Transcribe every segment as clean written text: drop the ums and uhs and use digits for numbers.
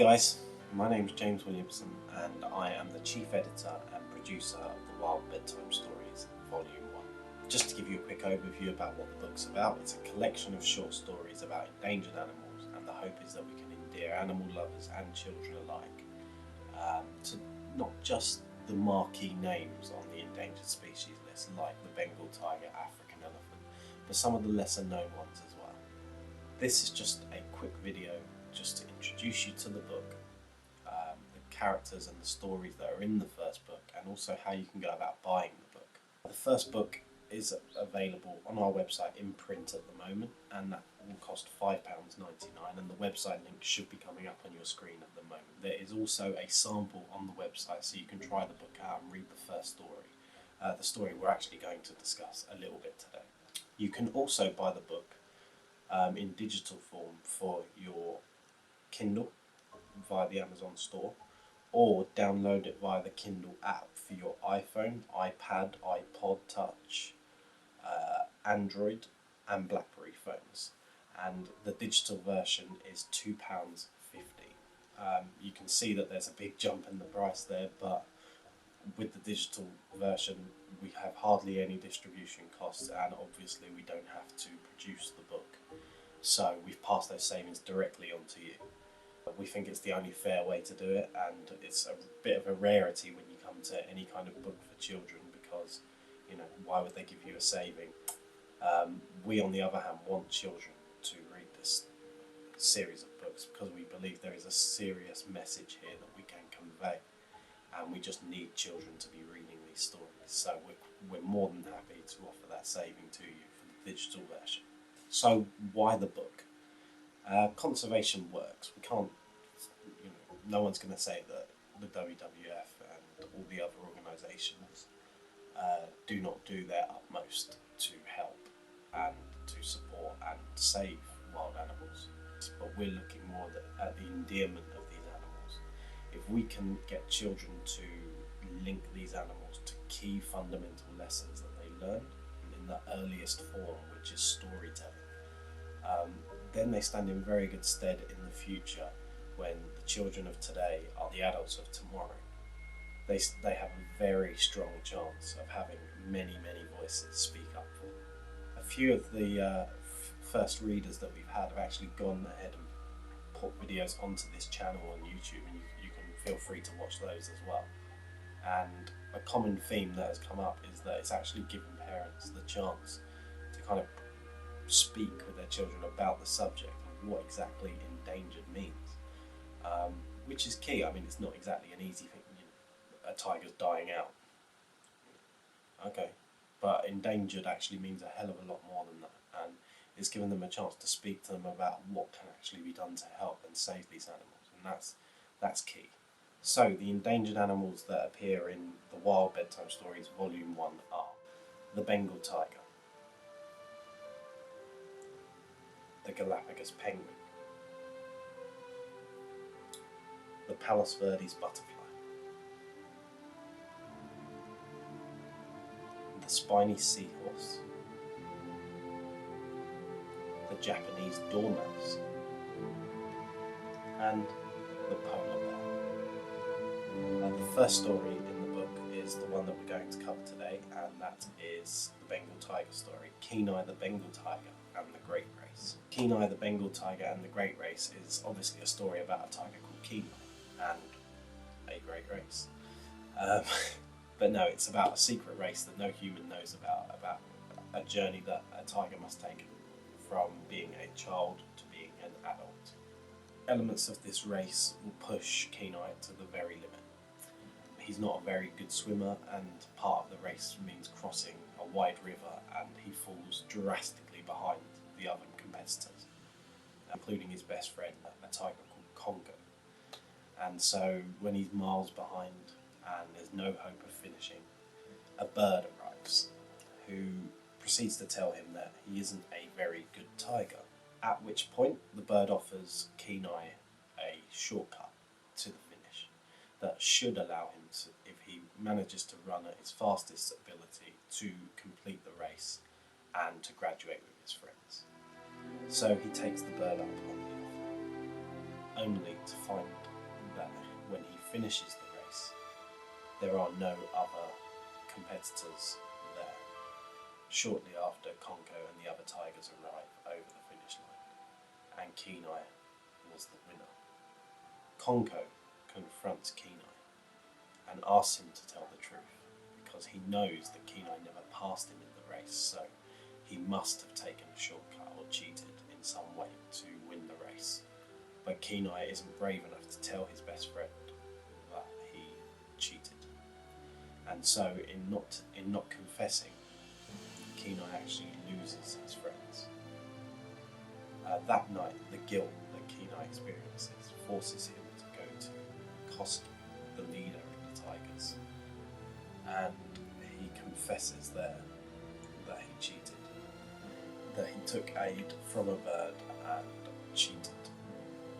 guys, my name is James Williamson and I am the chief editor and producer of the Wild Bedtime Stories Volume 1. Just to give you a quick overview about what the book's about, it's a collection of short stories about endangered animals, and the hope is that we can endear animal lovers and children alike to not just the marquee names on the endangered species list like the Bengal tiger, African elephant, but some of the lesser known ones as well. This is just a quick video just to introduce you to the book, the characters and the stories that are in the first book, and also how you can go about buying the book. The first book is available on our website in print at the moment, and that will cost £5.99, and the website link should be coming up on your screen at the moment. There is also a sample on the website so you can try the book out and read the first story, the story we're actually going to discuss a little bit today. You can also buy the book in digital form for your Kindle via the Amazon store, or download it via the Kindle app for your iPhone, iPad, iPod Touch, Android and BlackBerry phones, and the digital version is £2.50. You can see that there's a big jump in the price there, but with the digital version we have hardly any distribution costs, and obviously we don't have to produce the book, so we've passed those savings directly on to you. We think it's the only fair way to do it, and it's a bit of a rarity when you come to any kind of book for children, because, you know, why would they give you a saving? We, on the other hand, want children to read this series of books because we believe there is a serious message here that we can convey, and we just need children to be reading these stories. So we're more than happy to offer that saving to you for the digital version. So why the book? Conservation works. We can't, no one's going to say that the WWF and all the other organisations do not do their utmost to help and to support and save wild animals. But we're looking more at the endearment of these animals. If we can get children to link these animals to key fundamental lessons that they learn in the earliest form, which is storytelling, then they stand in very good stead in the future when the children of today are the adults of tomorrow. They have a very strong chance of having many voices speak up for them. A few of the first readers that we've had have actually gone ahead and put videos onto this channel on YouTube, and you can feel free to watch those as well. And a common theme that has come up is that it's actually given parents the chance to kind of speak with their children about the subject and what exactly endangered means, which is key. I mean, it's not exactly an easy thing. A tiger's dying out, okay, but endangered actually means a hell of a lot more than that, and it's given them a chance to speak to them about what can actually be done to help and save these animals, and that's key. So the endangered animals that appear in the Wild Bedtime Stories Volume 1 are the Bengal tiger, the Galapagos penguin, the Palos Verdes butterfly, the spiny seahorse, the Japanese dormouse, and the polar bear. The first story in the book is the one that we're going to cover today, and that is the Bengal tiger story, Kenai the Bengal tiger and the Great Race. Kenai the Bengal tiger and the Great Race is obviously a story about a tiger called Kenai and a great race. But no, it's about a secret race that no human knows about a journey that a tiger must take from being a child to being an adult. Elements of this race will push Kenai to the very limit. He's not a very good swimmer, and part of the race means crossing a wide river, and he falls drastically behind the other competitors, including his best friend, a tiger called Congo. And so when he's miles behind and there's no hope of finishing, a bird arrives who proceeds to tell him that he isn't a very good tiger, at which point the bird offers Kenai a shortcut to the finish that should allow him to, if he manages to run at his fastest ability, to complete the race and to graduate with his friends. So he takes the bird up on the offer, only to find finishes the race, there are no other competitors there. Shortly after, Konko and the other tigers arrive over the finish line, and Kenai was the winner. Konko confronts Kenai and asks him to tell the truth, because he knows that Kenai never passed him in the race, so he must have taken a shortcut or cheated in some way to win the race. But Kenai isn't brave enough to tell his best friend that he cheated. And so in not confessing, Kenai actually loses his friends. That night, the guilt that Kenai experiences forces him to go to Koski, the leader of the tigers, and he confesses there that he cheated, that he took aid from a bird and cheated.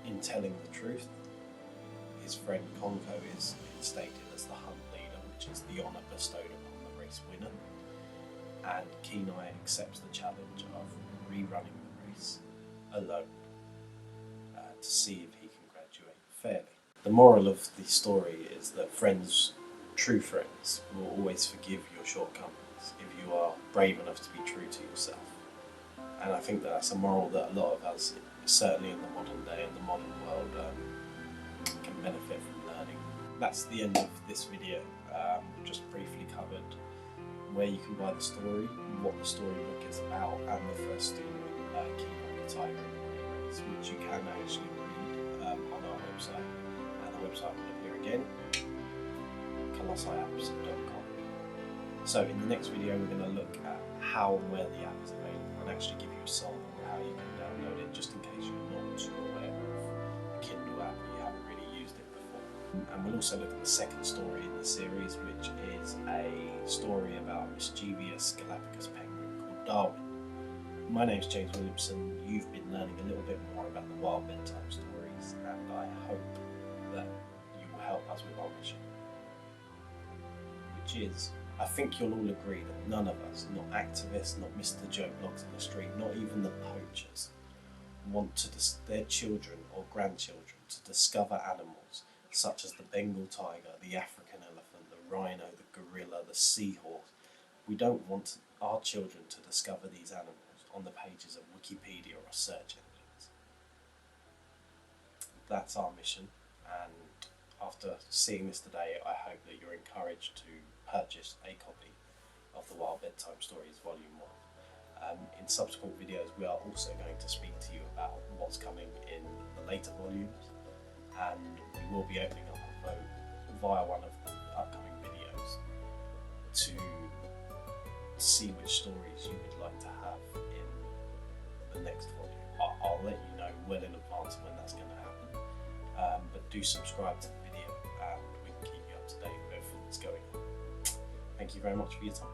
In telling the truth, his friend Konko is instated as the hunt leader, which is the honour bestowed upon the race winner, and Kenai accepts the challenge of rerunning the race alone to see if he can graduate fairly. The moral of the story is that friends, true friends, will always forgive your shortcomings if you are brave enough to be true to yourself. And I think that's a moral that a lot of us, certainly in the modern day and the modern world, can benefit from learning. That's the end of this video. Just briefly covered where you can buy the story, what the storybook is about, and the first story, Kenai the Tiger in the Grey Race, which you can actually read on our website. And the website will appear again, colossiapps.com. So in the next video we're going to look at how and where the app is available, and actually give you a sample of how you can download it, just in case you're not too aware of the Kindle app and you haven't really used it before. And we'll also look at the second story in the series, which is a story about a mischievous Galapagos penguin called Darwin. My name's James Williamson. You've been learning a little bit more about the wild bedtime stories, and I hope that you will help us with our mission, which is, I think you'll all agree that none of us, not activists, not Mr. Joe Blogs in the street, not even the poachers, want their children or grandchildren to discover animals such as the Bengal tiger, the African elephant, the rhino, the gorilla, the seahorse. We don't want our children to discover these animals on the pages of Wikipedia or search engines. That's our mission, and after seeing this today, I hope that you're encouraged to purchase a copy of the Wild Bedtime Stories Volume 1. In subsequent videos we are also going to speak to you about what's coming in the later volumes, and we will be opening up a vote via one of the upcoming videos to see which stories you would like to have in the next volume. I'll let you know well in advance when that's going to happen, but do subscribe to the video and we can keep you up to date with everything that's going on. Thank you very much for your time.